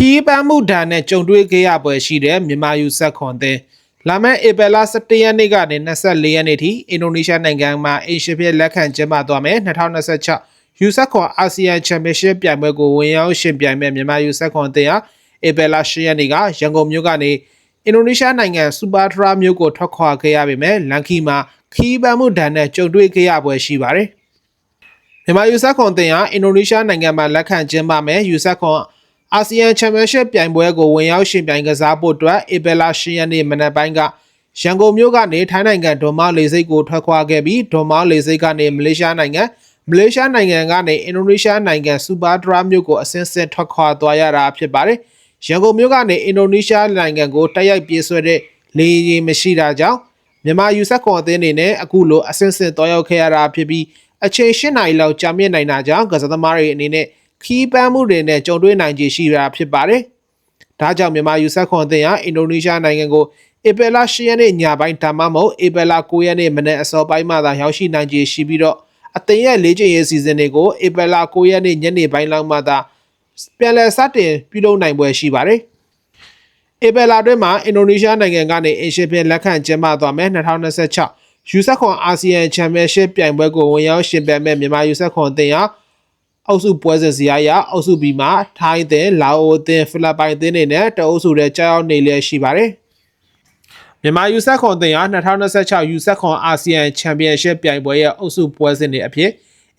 ီးပန်းမှုဒဏ်နဲ့ကြုံတွေ့ခဲ့ရပွဲရှိတဲ့မြန်မာယူဆက်ခွန်တဲ့လာမယ့်ဧပြီလ17ရက်နေ့ကနေ24ရက်နေ့ထိအင်ဒိုနီးရှားနိုင်ငံမှာအေရှဖြစ်လက်ခံကျင်းပသွားမယ်2026ယူဆက်ခွန်အာဆီယံချန်ပီယံရှစ်ပြိုင်ပွဲကိုဝင်ရောက်ရှင်ပြိုင်မဲ့မြန်မာယူဆက်ခွန်တဲ့ဟာဧပြီလ10ရက်နေ့ကရန်ကုန်မြို့ကနေအင်ဒိုနီးရှားနိုင်ငံစူပါထရာမြို့ကိုထွက်ခွာခဲ့ရပေမဲ့လန်ခီမှာခီးပန်းမှုဒဏ်နဲ့ကြုံတွေ့ခဲ့ရပွဲရှိပါတယ်မြန်မာယူဆက်ခွန်တဲ့ဟာအင်ဒိုနီးရှားနိုင်ငံမှာလက်ခံကျင်းပမဲ့ယူဆက်ခွန်အာဆီယံချန်ပီယံရှစ်ပြိုင်ပွဲကိုဝင်ရောက်ရှင်ပြိုင်ကစားဖို့အတွက်ဧပြီလ10ရက်နေ့မနက်ပိုင်းကရန်ကုန်မြို့ကနေထိုင်းနိုင်ငံဒွန်မောင်းလေဆိပ်ကိုထွက်ခွာခဲ့ပြီးဒွန်မောင်းလေဆိပ်ကနေမလေးရှားနိုင်ငံကနေအင်ဒိုနီးရှားနိုင်ငံစူပါထရာမြို့ကိုအဆင့်ဆင့်ထွက်ခွာသွားရတာဖြစ်ပါတယ်။ရန်ကုန်မြို့ကနေအင်ဒိုနီးရှားနိုင်ငံကိုတိုက်ရိုက်ပြေးဆွဲတဲ့လေယာဉ်မရှိတာကြောင့်မြန်မာယူဆက်ခွန်အသင်းအနေနဲ့အခုလိုအဆင့်ဆင့်သွားရောက်ခဲ့ရတာဖြစ်ပြီးအချိန်10နာရီလောက်ကြာမြင့်နိုင်တာကြောင့်ကစားသမားတွေအနေနဲ့ခီးပန်းမှုတွေနဲ့ကြုံတွေ့နိုင်ခြေရှိတာဖြစ်ပါတယ်။ဒါကြောင့်မြန်မာယူဆက်ခွန်အသင်းဟာအင်ဒိုနီးရှားနိုင်ငံကိုဧပြီလ10ရက်နေ့ညပိုင်းဒါမှမဟုတ်ဧပြီလ9ရက်နေ့မနက်အစောပိုင်းမှသာရောက်ရှိနိုင်ခြေရှိပြီးတော့အသင်းရဲ့လေ့ကျင့်ရေးစီစဉ်တွေကိုဧပြီလ9ရက်နေ့ညနေပိုင်းလောက်မှသာပြန်လည်စတင်ပြုလုပ်နိုင်ပွဲရှိပါတယ်။ဧပြီလအတွင်းမှာအင်ဒိုနီးရှားနိုင်ငံကနေအေရှဖြစ်လက်ခံကျင်းပသွားမယ်2026ယူဆက်ခွန်အာဆီယံချန်ပီယံရှစ်ပြိုင်ပွဲကိုဝင်ရောက်ရှင်ပြိုင်မဲ့မြန်မာယူဆက်ခွန်အသင်းဟာအုပ်စုပွဲစဉ်ဇယားရအုပ်စု B မှာထိုင်းအသင်းလာအိုအသင်းဖိလစ်ပိုင်အသင်းတွေနဲ့တအုပ်စုထဲကြောက်ရောက်နေလျက်ရှိပါတယ်။မြန်မာယူဆက်ခွန်အသင်းဟာ2026ယူဆက်ခွန်အာဆီယံချန်ပီယံရှစ်ပြိုင်ပွဲရဲ့အုပ်စုပွဲစဉ်တွေအဖြစ်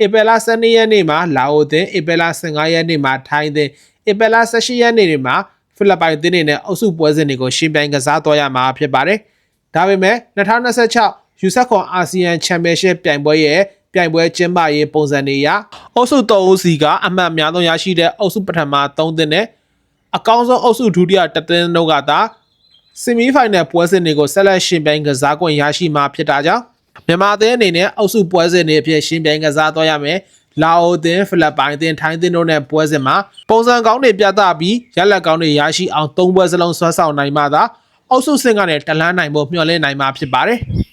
ဧပြီလ12ရက်နေ့မှာလာအိုအသင်းဧပြီလ15ရက်နေ့မှာထိုင်းအသင်းဧပြီလ18ရက်နေ့တွေမှာဖိလစ်ပိုင်အသင်းတွေနဲ့အုပ်စုပွဲစဉ်တွေကိုရှင်ပြိုင်ကစားသွားရမှာဖြစ်ပါတယ်။ဒါပေမဲ့2026ယူဆက်ခွန်အာဆီယံချန်ပီယံရှစ်ပြိုင်ပွဲရဲ့ပြိုင်ပွဲကျင်းပရေးပုံစံတွေအရအုပ်စု3ဦးစီကအမှတ်အများဆုံးရရှိတဲ့အုပ်စုပထမ3သင်းနဲ့အကောင်းဆုံးအုပ်စုဒုတိယ1သင်းတို့ကသာဆီမီဖိုင်နယ်ပွဲစဉ်တွေကိုဆက်လက်ရှင်ပြိုင်ကစားခွင့်ရရှိမှာဖြစ်တာကြောင့်မြန်မာအသင်းအနေနဲ့အုပ်စုပွဲစဉ်တွေအဖြစ်ရှင်ပြိုင်ကစားသွားရမယ်လာအိုအသင်းဖိလစ်ပိုင်အသင်းထိုင်းအသင်းတို့နဲ့ပွဲစဉ်မှာပုံစံကောင်းတွေပြသပြီးရလဒ်ကောင်းတွေရရှိအောင်3ပွဲစလုံးဆွဲဆောင်နိုင်မှသာအုပ်စုဆင့်ကနေတလန်းနိုင်ဖို့မျှော်လင့်နိုင်မှာဖြစ်ပါတယ်။